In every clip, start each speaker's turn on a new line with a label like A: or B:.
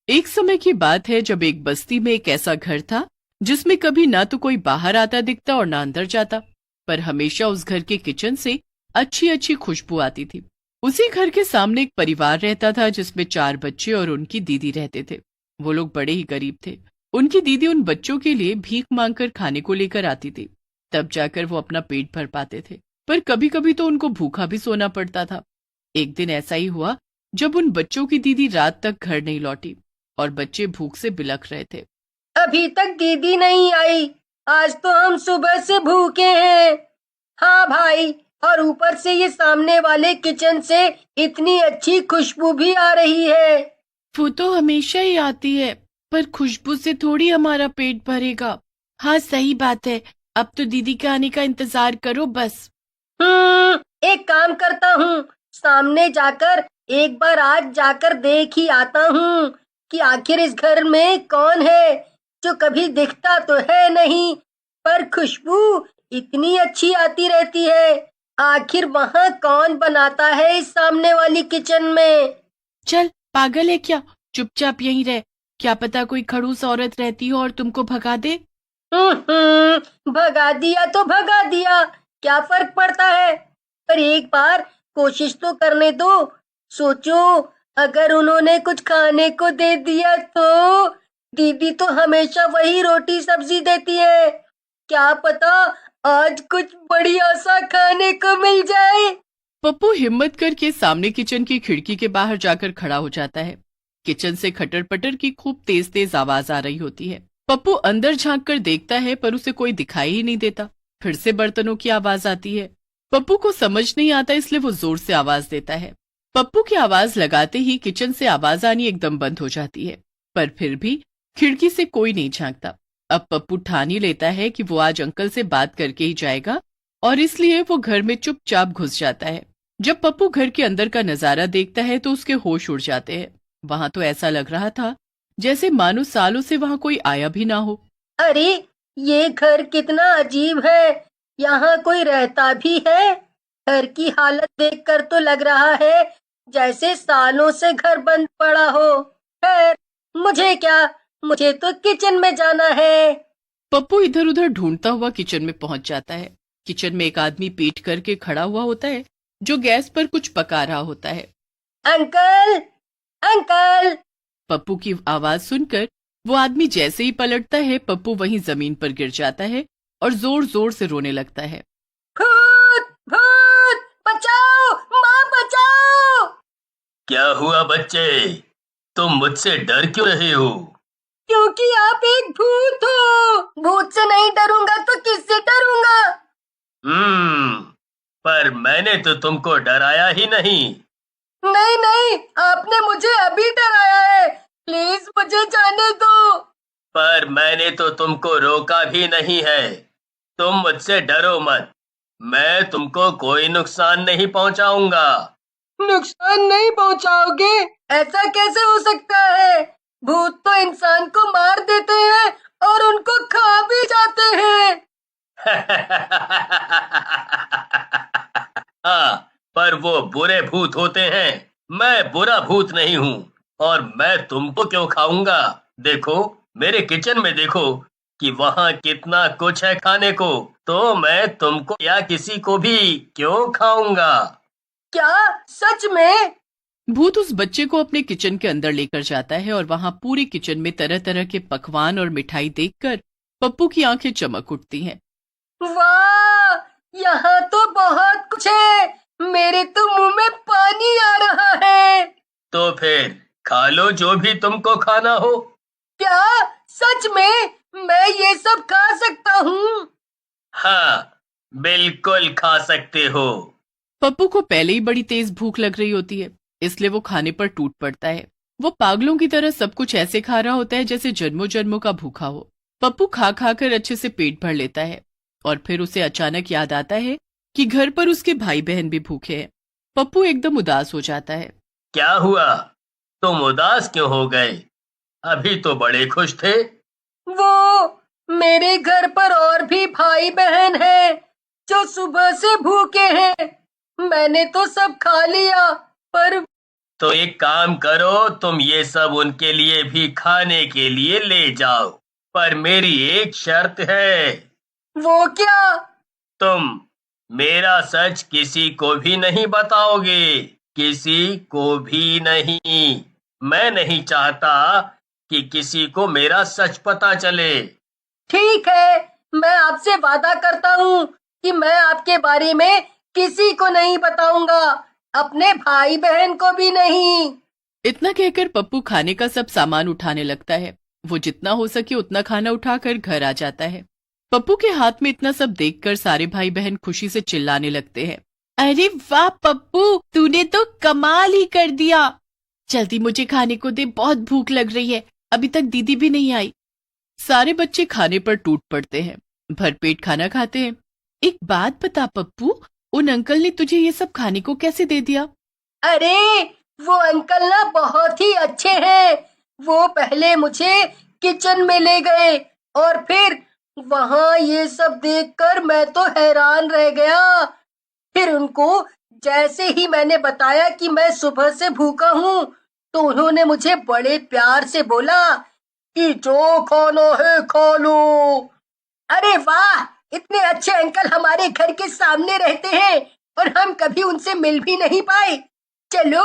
A: एक समय की बात है जब एक बस्ती में एक ऐसा घर था जिसमें कभी ना तो कोई बाहर आता दिखता और ना अंदर जाता, पर हमेशा उस घर के किचन से अच्छी अच्छी खुशबू आती थी। उसी घर के सामने एक परिवार रहता था जिसमें 4 बच्चे और उनकी दीदी रहते थे। वो लोग बड़े ही गरीब थे। उनकी दीदी उन बच्चों के लिए भीख मांगकर खाने को लेकर आती थी, तब जाकर वो अपना पेट भर पाते थे, पर कभी कभी तो उनको भूखा भी सोना पड़ता था। एक दिन ऐसा ही हुआ जब उन बच्चों की दीदी रात तक घर नहीं लौटी और बच्चे भूख से बिलख रहे थे।
B: अभी तक दीदी नहीं आई। आज तो हम सुबह से भूखे हैं। हाँ भाई, और ऊपर से ये सामने वाले किचन से इतनी अच्छी खुशबू भी आ रही है।
A: वो तो हमेशा ही आती है, पर खुशबू से थोड़ी हमारा पेट भरेगा। हाँ सही बात है, अब तो दीदी के आने का इंतजार करो बस।
B: एक काम करता हूँ, सामने जाकर एक बार आज जाकर देख ही आता हूँ कि आखिर इस घर में कौन है जो कभी दिखता तो है नहीं, पर खुशबू इतनी अच्छी आती रहती है। आखिर वहाँ कौन बनाता है इस सामने वाली किचन में।
A: चल पागल है क्या, चुपचाप यहीं रह। क्या पता कोई खड़ूस औरत रहती हो और तुमको भगा दे।
B: भगा दिया तो भगा दिया, क्या फर्क पड़ता है। पर एक बार कोशिश तो करने दो। सोचो, अगर उन्होंने कुछ खाने को दे दिया तो। दीदी तो हमेशा वही रोटी सब्जी देती है। क्या पता आज कुछ बढ़िया सा खाने को मिल जाए।
A: पप्पू हिम्मत करके सामने किचन की खिड़की के बाहर जाकर खड़ा हो जाता है। किचन से खटर पटर की खूब तेज तेज आवाज आ रही होती है। पप्पू अंदर झांक कर देखता है पर उसे कोई दिखाई ही नहीं देता। फिर से बर्तनों की आवाज आती है। पप्पू को समझ नहीं आता, इसलिए वो जोर से आवाज देता है। पप्पू की आवाज लगाते ही किचन से आवाज आनी एकदम बंद हो जाती है, पर फिर भी खिड़की से कोई नहीं झांकता। अब पप्पू ठान ही लेता है कि वो आज अंकल से बात करके ही जाएगा, और इसलिए वो घर में चुपचाप घुस जाता है। जब पप्पू घर के अंदर का नजारा देखता है तो उसके होश उड़ जाते हैं। वहां तो ऐसा लग रहा था जैसे मानो सालों से वहां कोई आया भी ना हो।
B: अरे, ये घर कितना अजीब है। यहाँ कोई रहता भी है। घर की हालत देखकर तो लग रहा है जैसे सालों से घर बंद पड़ा हो। खैर, मुझे क्या, मुझे तो किचन में जाना है।
A: पप्पू इधर उधर ढूंढता हुआ किचन में पहुंच जाता है। किचन में एक आदमी पीठ करके खड़ा हुआ होता है जो गैस पर कुछ पका रहा होता है।
B: Uncle, uncle.
A: पप्पू की आवाज सुनकर वो आदमी जैसे ही पलटता है, पप्पू वहीं जमीन पर गिर जाता है और जोर जोर से रोने लगता है।
B: भूत, भूत, बचाओ, माँ बचाओ।
C: क्या हुआ बच्चे? तुम मुझसे डर क्यों रहे हो?
B: क्योंकि आप एक भूत हो। भूत से नहीं डरूंगा तो किससे डरूंगा।
C: हम्म, पर मैंने तो तुमको डराया ही नहीं।
B: नहीं नहीं, आपने मुझे अभी डराया है। प्लीज मुझे जाने दो।
C: पर मैंने तो तुमको रोका भी नहीं है। तुम मुझसे डरो मत। मैं तुमको कोई नुकसान नहीं पहुंचाऊंगा।
B: नुकसान नहीं पहुंचाओगे? ऐसा कैसे हो सकता है? भूत तो इंसान को मार देते हैं और उनको खा भी जाते हैं।
C: हाँ, पर वो बुरे भूत होते हैं। मैं बुरा भूत नहीं हूँ, और मैं तुमको क्यों खाऊंगा? देखो, मेरे किचन में देखो कि वहाँ कितना कुछ है खाने को। तो मैं तुमको या किसी को भी क्यों खाऊंगा?
B: क्या? सच में?
A: भूत उस बच्चे को अपने किचन के अंदर लेकर जाता है और वहां पूरे किचन में तरह तरह के पकवान और मिठाई देखकर पप्पू की आंखें चमक उठती हैं।
B: वाह, यहाँ तो बहुत कुछ है। मेरे तो मुंह में पानी आ रहा है।
C: तो फिर खा लो जो भी तुमको खाना हो।
B: क्या? सच में? मैं ये सब खा सकता हूँ?
C: हाँ, बिल्कुल खा सकते हो।
A: पप्पू को पहले ही बड़ी तेज भूख लग रही होती है, इसलिए वो खाने पर टूट पड़ता है। वो पागलों की तरह सब कुछ ऐसे खा रहा होता है जैसे जन्मों जन्मों का भूखा हो। पप्पू खा खा कर अच्छे से पेट भर लेता है और फिर उसे अचानक याद आता है कि घर पर उसके भाई बहन भी भूखे हैं। पप्पू एकदम उदास हो जाता है।
C: क्या हुआ? तुम उदास क्यों हो गए? अभी तो बड़े खुश थे।
B: वो मेरे घर पर और भी भाई बहन हैं जो सुबह से भूखे हैं। मैंने तो सब खा लिया, पर
C: तो एक काम करो, तुम ये सब उनके लिए भी खाने के लिए ले जाओ, पर मेरी एक शर्त है।
B: वो क्या?
C: तुम मेरा सच किसी को भी नहीं बताओगे, किसी को भी नहीं। मैं नहीं चाहता कि किसी को मेरा सच पता चले।
B: ठीक है, मैं आपसे वादा करता हूँ कि मैं आपके बारे में किसी को नहीं बताऊंगा, अपने भाई बहन को भी नहीं।
A: इतना कहकर पप्पू खाने का सब सामान उठाने लगता है। वो जितना हो सके उतना खाना उठाकर घर आ जाता है। पप्पू के हाथ में इतना सब देखकर सारे भाई बहन खुशी से चिल्लाने लगते हैं। अरे वाह पप्पू, तूने तो कमाल ही कर दिया। जल्दी मुझे खाने को दे, बहुत भूख लग रही है, अभी तक दीदी भी नहीं आई। सारे बच्चे खाने पर टूट पड़ते हैं, भरपेट खाना खाते हैं। एक बात बता पप्पू, उन अंकल ने तुझे ये सब खाने को कैसे दे दिया?
B: अरे वो अंकल ना बहुत ही अच्छे हैं। वो पहले मुझे किचन में ले गए और फिर वहां ये सब देखकर मैं तो हैरान रह गया। फिर उनको जैसे ही मैंने बताया कि मैं सुबह से भूखा हूँ, तो उन्होंने मुझे बड़े प्यार से बोला कि जो खाना है खा लो। अरे वाह, इतने अच्छे अंकल हमारे घर के सामने रहते हैं और हम कभी उनसे मिल भी नहीं पाए। चलो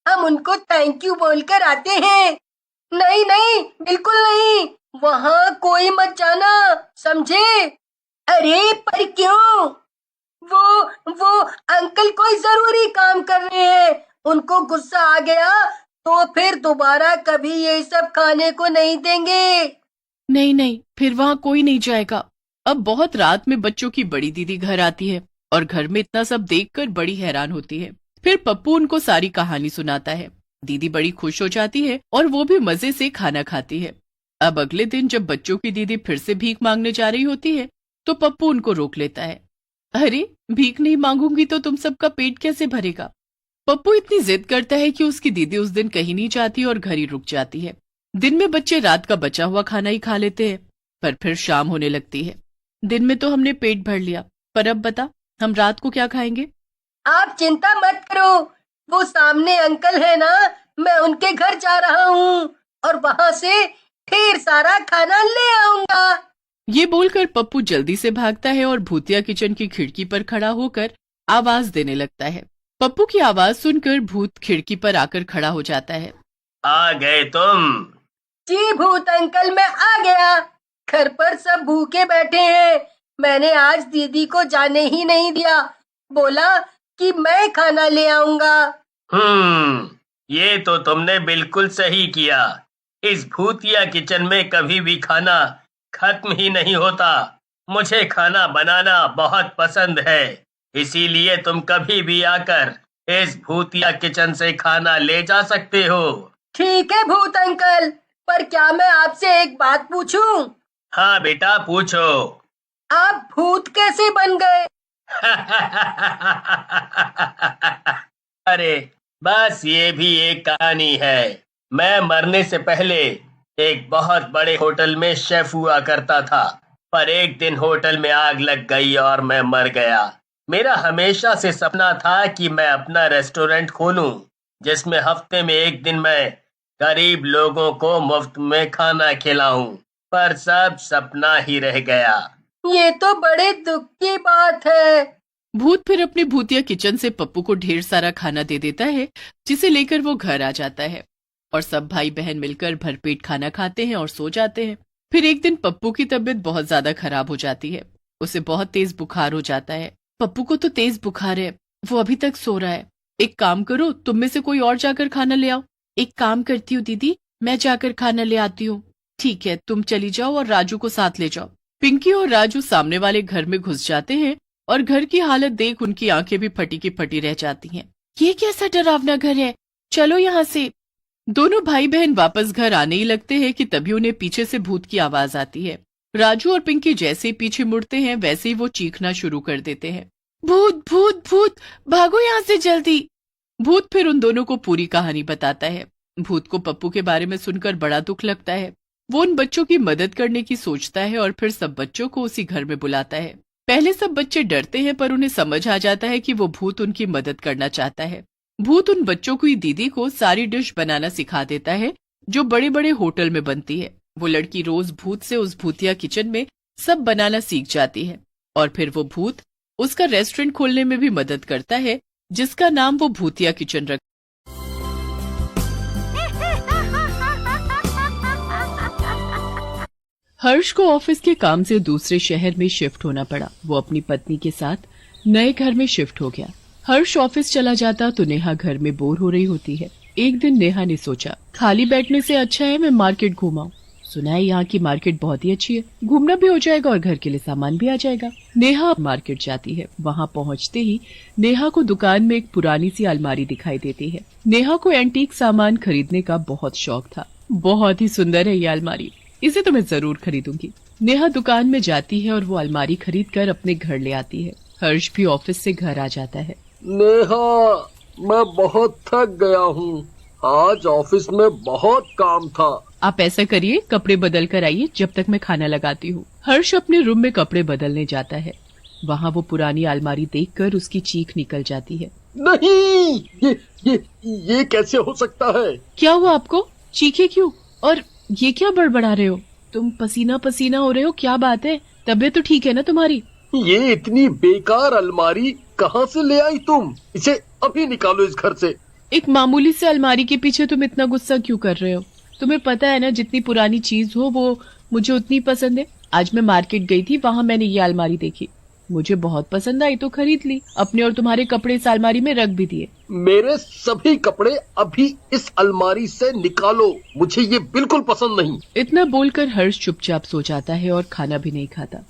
B: हम उनको थैंक यू बोलकर आते हैं। नहीं नहीं, बिल्कुल नहीं, वहां कोई मत जाना, समझे? अरे पर क्यों? वो अंकल कोई जरूरी काम कर रहे हैं, उनको गुस्सा आ गया तो फिर दोबारा कभी ये सब खाने को नहीं देंगे।
A: नहीं नहीं, फिर वहां कोई नहीं जाएगा। अब बहुत रात में बच्चों की बड़ी दीदी घर आती है और घर में इतना सब देखकर बड़ी हैरान होती है। फिर पप्पू उनको सारी कहानी सुनाता है। दीदी बड़ी खुश हो जाती है और वो भी मजे से खाना खाती है। अब अगले दिन जब बच्चों की दीदी फिर से भीख मांगने जा रही होती है, तो पप्पू उनको रोक लेता है। अरे भीख नहीं मांगूंगी तो तुम सबका पेट कैसे भरेगा? पप्पू इतनी जिद करता है कि उसकी दीदी उस दिन कहीं नहीं जाती और घर ही रुक जाती है। दिन में बच्चे रात का बचा हुआ खाना ही खा लेते हैं, पर फिर शाम होने लगती है। दिन में तो हमने पेट भर लिया, पर अब बता हम रात को क्या खाएंगे?
B: आप चिंता मत करो, वो सामने अंकल है ना, मैं उनके घर जा रहा हूँ और वहां से ढेर सारा खाना ले आऊंगा।
A: ये बोलकर पप्पू जल्दी से भागता है और भूतिया किचन की खिड़की पर खड़ा होकर आवाज देने लगता है। पप्पू की आवाज सुनकर भूत खिड़की पर आकर खड़ा हो जाता है।
C: आ गए तुम?
B: जी भूत अंकल, मैं आ गया। घर पर सब भूखे बैठे हैं, मैंने आज दीदी को जाने ही नहीं दिया, बोला कि मैं खाना ले आऊंगा।
C: ये तो तुमने बिल्कुल सही किया। इस भूतिया किचन में कभी भी खाना खत्म ही नहीं होता। मुझे खाना बनाना बहुत पसंद है, इसीलिए तुम कभी भी आकर इस भूतिया किचन से खाना ले जा सकते हो।
B: ठीक है भूत अंकल, पर क्या मैं आपसे एक बात पूछूं?
C: हाँ बेटा, पूछो।
B: आप भूत कैसे बन गए?
C: अरे बस ये भी एक कहानी है। मैं मरने से पहले एक बहुत बड़े होटल में शेफ हुआ करता था, पर एक दिन होटल में आग लग गई और मैं मर गया। मेरा हमेशा से सपना था कि मैं अपना रेस्टोरेंट खोलूं, जिसमें हफ्ते में एक दिन मैं गरीब लोगों को मुफ्त में खाना खिलाऊं, पर सब सपना ही रह गया।
B: ये तो बड़े दुख की बात है।
A: भूत फिर अपनी भूतिया किचन से पप्पू को ढेर सारा खाना दे देता है, जिसे लेकर वो घर आ जाता है और सब भाई बहन मिलकर भरपेट खाना खाते हैं और सो जाते हैं। फिर एक दिन पप्पू की तबीयत बहुत ज्यादा खराब हो जाती है। उसे बहुत तेज बुखार हो जाता है। पप्पू को तो तेज बुखार है, वो अभी तक सो रहा है। एक काम करो, तुम में से कोई और जाकर खाना ले आओ। एक काम करती हूँ दीदी, मैं जाकर खाना ले आती हूँ। ठीक है, तुम चली जाओ और राजू को साथ ले जाओ। पिंकी और राजू सामने वाले घर में घुस जाते हैं और घर की हालत देख उनकी आंखें भी फटी की फटी रह जाती हैं। ये कैसा डरावना घर है, चलो यहाँ से। दोनों भाई बहन वापस घर आने ही लगते हैं कि तभी उन्हें पीछे से भूत की आवाज आती है। राजू और पिंकी जैसे ही पीछे मुड़ते हैं वैसे ही वो चीखना शुरू कर देते हैं। भूत भूत भूत, भागो यहाँ से जल्दी। भूत फिर उन दोनों को पूरी कहानी बताता है। भूत को पप्पू के बारे में सुनकर बड़ा दुख लगता है। वो उन बच्चों की मदद करने की सोचता है और फिर सब बच्चों को उसी घर में बुलाता है। पहले सब बच्चे डरते हैं, पर उन्हें समझ आ जाता है कि वो भूत उनकी मदद करना चाहता है। भूत उन बच्चों की दीदी को सारी डिश बनाना सिखा देता है जो बड़े बड़े होटल में बनती है। वो लड़की रोज भूत से उस भूतिया किचन में सब बनाना सीख जाती है और फिर वो भूत उसका रेस्टोरेंट खोलने में भी मदद करता है जिसका नाम वो भूतिया किचन रख। हर्ष को ऑफिस के काम से दूसरे शहर में शिफ्ट होना पड़ा। वो अपनी पत्नी के साथ नए घर में शिफ्ट हो गया। हर्ष ऑफिस चला जाता तो नेहा घर में बोर हो रही होती है। एक दिन नेहा ने सोचा खाली बैठने से अच्छा है मैं मार्केट घूमाऊं। सुना है यहाँ की मार्केट बहुत ही अच्छी है, घूमना भी हो जाएगा और घर के लिए सामान भी आ जाएगा। नेहा मार्केट जाती है। वहाँ पहुँचते ही नेहा को दुकान में एक पुरानी सी अलमारी दिखाई देती है। नेहा को एंटीक सामान खरीदने का बहुत शौक था। बहुत ही सुंदर है ये अलमारी, इसे तो मैं जरूर खरीदूंगी। नेहा दुकान में जाती है और वो अलमारी खरीद कर अपने घर ले आती है। हर्ष भी ऑफिस से घर आ जाता है।
D: नेहा, मैं बहुत थक गया हूँ। आज ऑफिस में बहुत काम था।
A: आप ऐसा करिए कपड़े बदल कर आइए जब तक मैं खाना लगाती हूँ। हर्ष अपने रूम में कपड़े बदलने जाता है। वहाँ वो पुरानी अलमारी देखकर उसकी चीख निकल जाती है।
D: नहीं, ये कैसे हो सकता है?
A: क्या हुआ आपको? चीखे क्यों? और ये क्या बड़बड़ा रहे हो? तुम पसीना पसीना हो रहे हो, क्या बात है? तबीयत तो ठीक है ना तुम्हारी?
D: ये इतनी बेकार अलमारी कहाँ से ले आई तुम? इसे अभी निकालो इस घर से।
A: एक मामूली से अलमारी के पीछे तुम इतना गुस्सा क्यों कर रहे हो? तुम्हें पता है ना जितनी पुरानी चीज हो वो मुझे उतनी पसंद है। आज मैं मार्केट गई थी, वहाँ मैंने ये अलमारी देखी, मुझे बहुत पसंद आई तो खरीद ली। अपने और तुम्हारे कपड़े इस अलमारी में रख भी दिए।
D: मेरे सभी कपड़े अभी इस अलमारी से निकालो, मुझे ये बिल्कुल पसंद नहीं।
A: इतना बोलकर हर्ष चुपचाप सो जाता है और खाना भी नहीं खाता।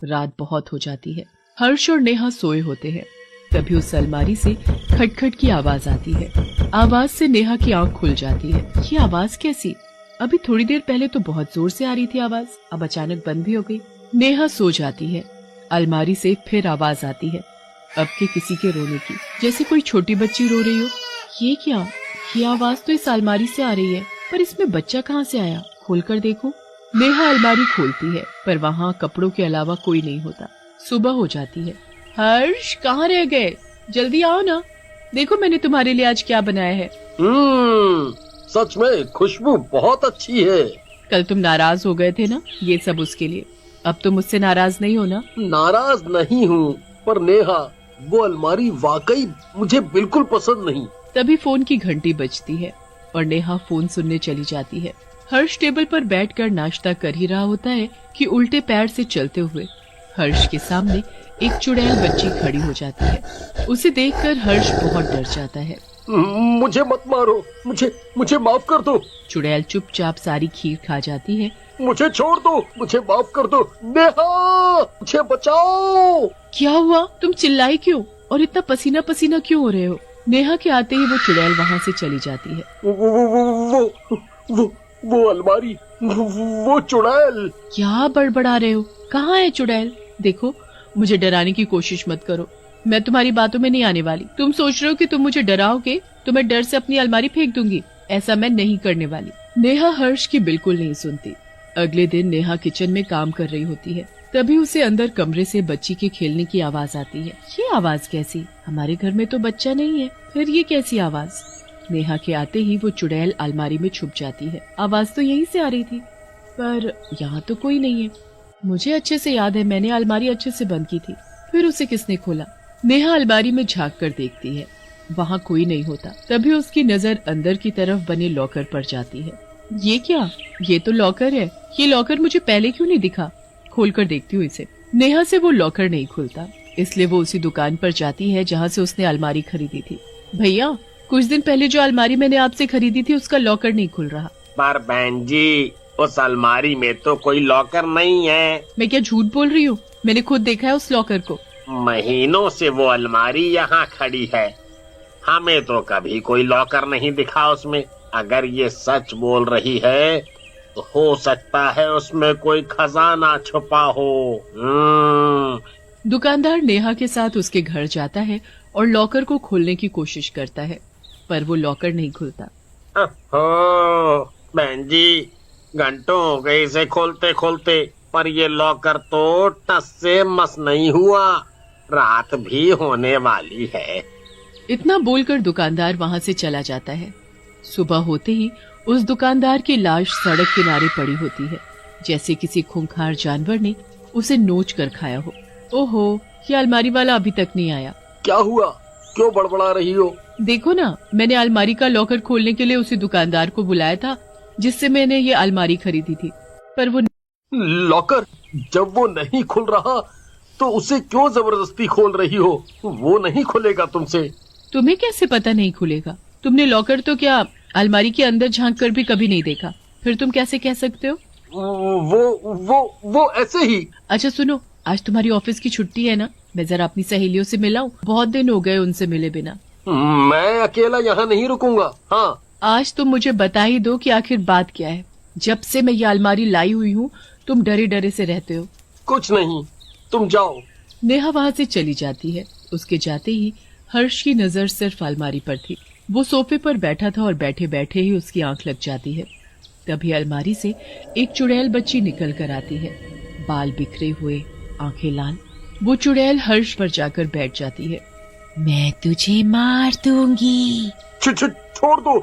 A: रात बहुत हो जाती है। हर्ष और नेहा सोए होते हैं। तभी उस अलमारी से खटखट की आवाज आती है। आवाज से नेहा की आंख खुल जाती है। ये आवाज कैसी? अभी थोड़ी देर पहले तो बहुत जोर से आ रही थी आवाज, अब अचानक बंद भी हो गई। नेहा सो जाती है। अलमारी से फिर आवाज आती है, अब के किसी के रोने की, जैसे कोई छोटी बच्ची रो रही हो। ये क्या? ये आवाज तो इस अलमारी से आ रही है, पर इसमें बच्चा कहाँ से आया? खोलकर देखो। नेहा अलमारी खोलती है पर वहाँ कपड़ों के अलावा कोई नहीं होता। सुबह हो जाती है। हर्ष, कहाँ रह गए? जल्दी आओ ना, देखो मैंने तुम्हारे लिए आज क्या बनाया है।
D: सच में खुशबू बहुत अच्छी है।
A: कल तुम नाराज हो गए थे ना, ये सब उसके लिए। अब तुम मुझसे नाराज नहीं हो ना?
D: नाराज नहीं हूँ, पर नेहा वो अलमारी वाकई मुझे बिल्कुल पसंद नहीं।
A: तभी फोन की घंटी बजती है और नेहा फोन सुनने चली जाती है। हर्ष टेबल पर बैठकर नाश्ता कर ही रहा होता है कि उल्टे पैर से चलते हुए हर्ष के सामने एक चुड़ैल बच्ची खड़ी हो जाती है। उसे देखकर हर्ष बहुत डर जाता है।
D: मुझे मत मारो, मुझे माफ कर दो।
A: चुड़ैल चुपचाप सारी खीर खा जाती है।
D: मुझे छोड़ दो, मुझे माफ कर दो। नेहा, मुझे बचाओ।
A: क्या हुआ? तुम चिल्लाई क्यों और इतना पसीना पसीना क्यों हो रहे हो? नेहा के आते ही वो चुड़ैल वहाँ से चली जाती है।
D: वो अलमारी, वो चुड़ैल।
A: क्या बड़बड़ा रहे हो? कहाँ है चुड़ैल? देखो, मुझे डराने की कोशिश मत करो, मैं तुम्हारी बातों में नहीं आने वाली। तुम सोच रहे हो कि तुम मुझे डराओगे तो मैं डर से अपनी अलमारी फेंक दूंगी, ऐसा मैं नहीं करने वाली। नेहा हर्ष की बिल्कुल नहीं सुनती। अगले दिन नेहा किचन में काम कर रही होती है। तभी उसे अंदर कमरे से बच्ची के खेलने की आवाज आती है। ये आवाज कैसी? हमारे घर में तो बच्चा नहीं है, फिर ये कैसी आवाज? नेहा के आते ही वो चुड़ैल अलमारी में छुप जाती है। आवाज तो यहीं से आ रही थी, पर यहाँ तो कोई नहीं है। मुझे अच्छे से याद है मैंने अलमारी अच्छे से बंद की थी, फिर उसे किसने खोला? नेहा अलमारी में झांक कर देखती है, वहाँ कोई नहीं होता। तभी उसकी नजर अंदर की तरफ बने लॉकर पर जाती है। ये क्या? ये तो लॉकर है। ये लॉकर मुझे पहले क्यों नहीं दिखा? खोलकर देखती हूँ इसे। नेहा से वो लॉकर नहीं खुलता, इसलिए वो उसी दुकान पर जाती है जहाँ से उसने अलमारी खरीदी थी। भैया, कुछ दिन पहले जो अलमारी मैंने आपसे खरीदी थी उसका लॉकर नहीं खुल रहा।
D: पर बहन जी, उस अलमारी में तो कोई लॉकर नहीं है।
A: मैं क्या झूठ बोल रही हूँ? मैंने खुद देखा है उस लॉकर को।
D: महीनों से वो अलमारी यहाँ खड़ी है, हमें तो कभी कोई लॉकर नहीं दिखा उसमें। अगर ये सच बोल रही है तो हो सकता है उसमें कोई खजाना छुपा हो।
A: दुकानदार नेहा के साथ उसके घर जाता है और लॉकर को खोलने की कोशिश करता है, पर वो लॉकर नहीं खुलता।
D: बहन जी, घंटों हो गए इसे खोलते खोलते, पर ये लॉकर तो टस से मस नहीं हुआ। रात भी होने वाली है,
A: इतना बोलकर दुकानदार वहाँ से चला जाता है। सुबह होते ही उस दुकानदार की लाश सड़क किनारे पड़ी होती है, जैसे किसी खूंखार जानवर ने उसे नोच कर खाया हो। ओहो, ये अलमारी वाला अभी तक नहीं आया।
D: क्या हुआ, क्यों बड़बड़ा रही हो?
A: देखो ना, मैंने अलमारी का लॉकर खोलने के लिए उसी दुकानदार को बुलाया था जिससे मैंने ये अलमारी खरीदी थी, पर वो
D: लॉकर जब वो नहीं खुल रहा तो उसे क्यों जबरदस्ती खोल रही हो? वो नहीं खुलेगा तुमसे।
A: तुम्हें कैसे पता नहीं खुलेगा? तुमने लॉकर तो क्या अलमारी के अंदर झांक कर भी कभी नहीं देखा, फिर तुम कैसे कह सकते हो?
D: वो ऐसे ही।
A: अच्छा सुनो, आज तुम्हारी ऑफिस की छुट्टी है ना? मैं जरा अपनी सहेलियों से मिलाऊं, बहुत दिन हो गए उनसे मिले बिना।
D: मैं अकेला यहाँ नहीं रुकूंगा। हाँ,
A: आज तुम मुझे बता ही दो कि आखिर बात क्या है। जब से मैं ये अलमारी लाई हुई हूँ तुम डरे डरे से रहते हो।
D: कुछ नहीं, तुम जाओ।
A: नेहा वहाँ से चली जाती है। उसके जाते ही हर्ष की नजर सिर्फ अलमारी पर थी। वो सोफे पर बैठा था और बैठे बैठे ही उसकी आंख लग जाती है। तभी अलमारी से एक चुड़ैल बच्ची निकल कर आती है, बाल बिखरे हुए, आंखें लाल। वो चुड़ैल हर्ष पर जाकर बैठ जाती है। मैं तुझे मार दूंगी।
D: छोड़ दो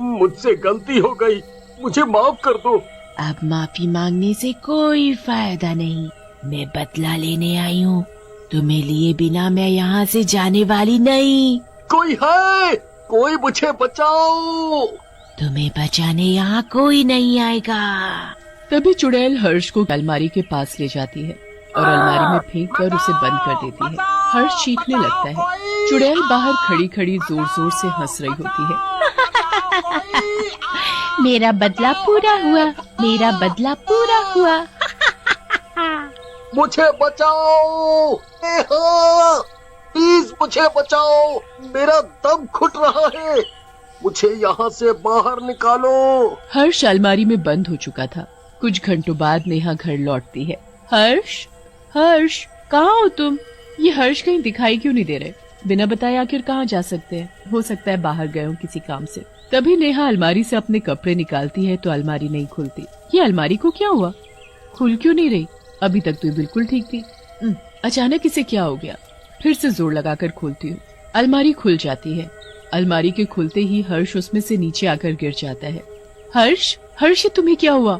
D: मुझसे गलती हो गई, मुझे माफ कर दो।
A: अब माफी मांगने से कोई फायदा नहीं, मैं बदला लेने आई हूँ। तुम्हें लिए बिना मैं यहाँ से जाने वाली नहीं।
D: कोई है, कोई मुझे बचाओ।
A: तुम्हें बचाने यहाँ कोई नहीं आएगा। तभी चुड़ैल हर्ष को अलमारी के पास ले जाती है और अलमारी में फेंक कर उसे बंद कर देती है। हर्ष चीखने लगता है। चुड़ैल बाहर खड़ी खड़ी जोर जोर से हंस रही होती है। मेरा बदला पूरा हुआ, मेरा बदला पूरा हुआ।
D: मुझे बचाओ, प्लीज मुझे बचाओ, मेरा दम घुट रहा है, मुझे यहाँ से बाहर निकालो।
A: हर्ष अलमारी में बंद हो चुका था। कुछ घंटों बाद नेहा घर लौटती है। हर्ष, हर्ष, कहाँ हो तुम? ये हर्ष कहीं दिखाई क्यों नहीं दे रहे? बिना बताए आखिर कहाँ जा सकते हैं? हो सकता है बाहर गए हो किसी काम से। तभी नेहा अलमारी से अपने कपड़े निकालती है तो अलमारी नहीं खुलती। ये अलमारी को क्या हुआ? खुल क्यों नहीं रही? अभी तक तो ये बिल्कुल ठीक थी। अचानक इसे क्या हो गया? फिर से जोर लगाकर खोलती हूँ। अलमारी खुल जाती है। अलमारी के खुलते ही हर्ष उसमें से नीचे आकर गिर जाता है। हर्ष, हर्ष, तुम्हें क्या हुआ?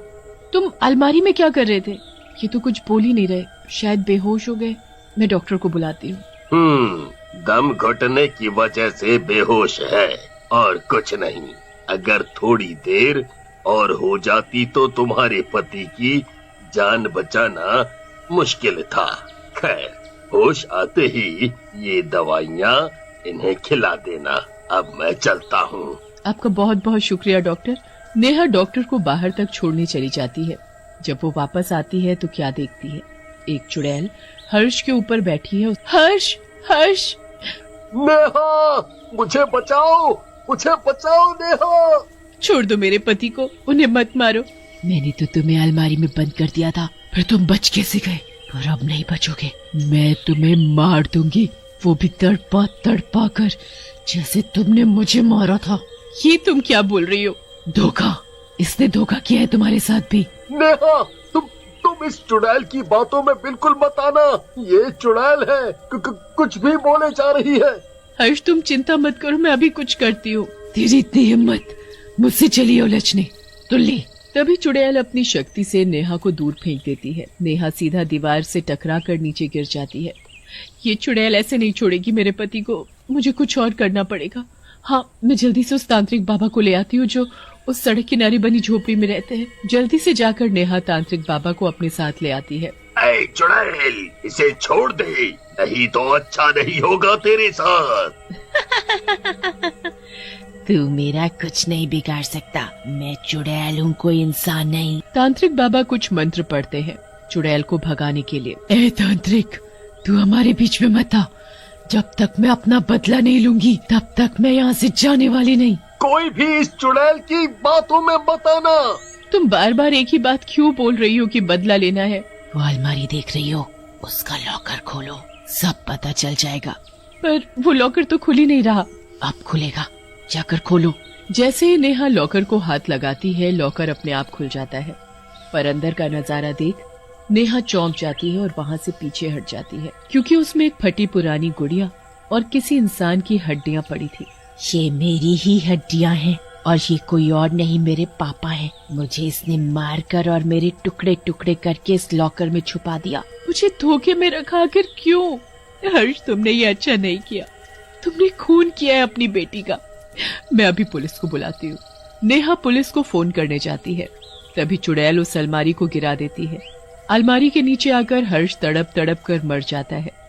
A: तुम अलमारी में क्या कर रहे थे? ये तो कुछ बोल ही नहीं रहे, शायद बेहोश हो गए। मैं डॉक्टर को बुलाती हूँ।
D: दम घुटने की वजह से बेहोश है और कुछ नहीं। अगर थोड़ी देर और हो जाती तो तुम्हारे पति की जान बचाना मुश्किल था। खैर, होश आते ही ये दवाइयाँ इन्हें खिला देना। अब मैं चलता हूँ।
A: आपका बहुत बहुत शुक्रिया डॉक्टर। नेहा डॉक्टर को बाहर तक छोड़ने चली जाती है। जब वो वापस आती है तो क्या देखती है? एक चुड़ैल हर्ष के ऊपर बैठी है। हर्ष, हर्ष!
D: नेहा, मुझे बचाओ, मुझे बचाओ नेहा।
A: छोड़ दो मेरे पति को, उन्हें मत मारो। मैंने तो तुम्हें अलमारी में बंद कर दिया था, फिर तुम बच कैसे गए? पर अब नहीं बचोगे, मैं तुम्हें मार दूंगी, वो भी तड़पा तड़पा कर, जैसे तुमने मुझे मारा था। ये तुम क्या बोल रही हो? धोखा, इसने धोखा किया है तुम्हारे साथ भी।
D: नेहा, तुम इस चुड़ैल की बातों में बिल्कुल मत आना। ये चुड़ैल है, कुछ भी बोले जा रही है।
A: हर्ष, तुम चिंता मत करो, मैं अभी कुछ करती हूँ। तेरी इतनी हिम्मत, मुझसे चली उलझने तो ले। तभी चुड़ैल अपनी शक्ति से नेहा को दूर फेंक देती है। नेहा सीधा दीवार से टकरा कर नीचे गिर जाती है। ये चुड़ैल ऐसे नहीं छोड़ेगी मेरे पति को, मुझे कुछ और करना पड़ेगा। हाँ, मैं जल्दी से उस तांत्रिक बाबा को ले आती हूँ जो उस सड़क किनारे बनी झोपड़ी में रहते हैं। जल्दी से जाकर नेहा तांत्रिक बाबा को अपने साथ ले आती है।
D: ऐ चुड़ैल, इसे छोड़ दे, नहीं तो अच्छा नहीं होगा तेरे साथ।
A: तू मेरा कुछ नहीं बिगाड़ सकता, मैं चुड़ैल हूँ, कोई इंसान नहीं। तांत्रिक बाबा कुछ मंत्र पढ़ते हैं चुड़ैल को भगाने के लिए। ए तांत्रिक, तू हमारे बीच में मत आ, जब तक मैं अपना बदला नहीं लूंगी तब तक मैं यहाँ से जाने वाली नहीं।
D: कोई भी इस चुड़ैल की बातों में मत आना।
A: तुम बार बार एक ही बात क्यों बोल रही हो कि बदला लेना है? वो अलमारी देख रही हो, उसका लॉकर खोलो, सब पता चल जाएगा। पर वो लॉकर तो खुल ही नहीं रहा। अब खुलेगा, जाकर खोलो। जैसे ही नेहा लॉकर को हाथ लगाती है, लॉकर अपने आप खुल जाता है। पर अंदर का नजारा देख नेहा चौंक जाती है और वहाँ से पीछे हट जाती है, क्योंकि उसमें एक फटी पुरानी गुड़िया और किसी इंसान की हड्डियां पड़ी थी।
E: ये मेरी ही हड्डियां हैं और ये कोई और नहीं मेरे पापा हैं। मुझे इसने मारकर और मेरे टुकड़े टुकड़े करके इस लॉकर में छुपा दिया।
A: मुझे धोखे में रखा कर क्यों? हर्ष, तुमने ये अच्छा नहीं किया। तुमने खून किया है अपनी बेटी का। मैं अभी पुलिस को बुलाती हूँ। नेहा पुलिस को फोन करने जाती है। तभी चुड़ैल उस अलमारी को गिरा देती है। अलमारी के नीचे आकर हर्ष तड़प तड़प कर मर जाता है।